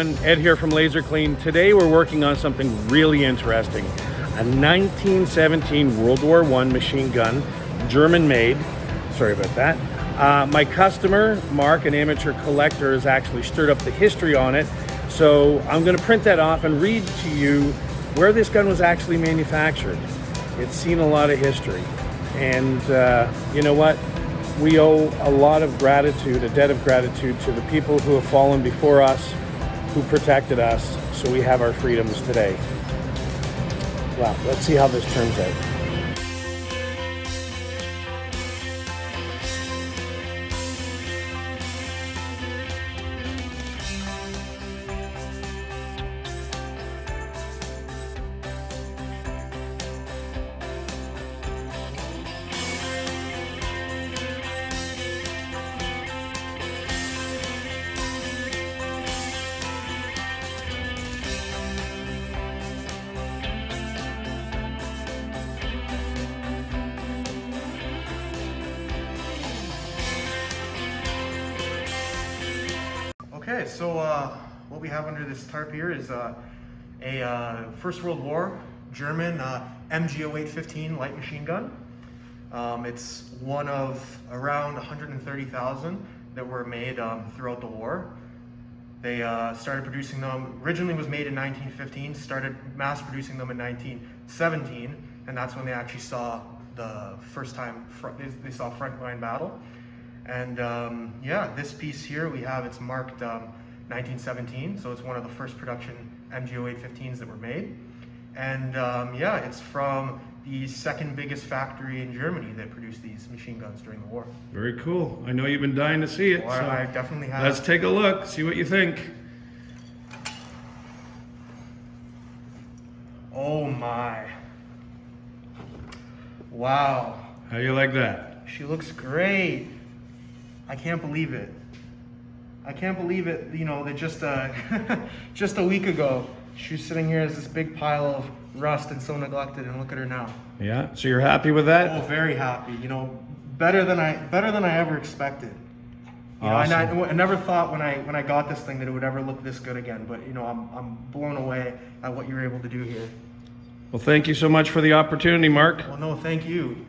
everyone, Ed here from Laserclean. Today we're working on something really interesting. A 1917 World War I machine gun, German made. Sorry about that. My customer, Mark, an amateur collector, has actually stirred up the history on it. So I'm going to print that off and read to you where this gun was actually manufactured. It's seen a lot of history. And you know what? We owe a lot of gratitude, a debt of gratitude to the people who have fallen before us, who protected us, so we have our freedoms today. Well, let's see how this turns out. Okay, so what we have under this tarp here is a First World War German MG0815 light machine gun. It's one of around 130,000 that were made throughout the war. They started producing them, originally was made in 1915, started mass producing them in 1917, and that's when they actually saw the first time they saw frontline battle. And yeah, this piece here we have, it's marked 1917, so it's one of the first production MG0815s that were made. And yeah, it's from the second biggest factory in Germany that produced these machine guns during the war. Very cool. I know you've been dying to see it. Well, so I definitely have. Let's take a look, see what you think. Oh my. Wow. How do you like that? She looks great. I can't believe it. I can't believe it, you know, that just just a week ago, she was sitting here as this big pile of rust and so neglected, and look at her now. Yeah, so you're happy with that? Oh, very happy. You know, better than I ever expected. You Awesome. know, and I never thought when I got this thing that it would ever look this good again, but you know, I'm blown away at what you were able to do here. Well, thank you so much for the opportunity, Mark. Well, no, thank you.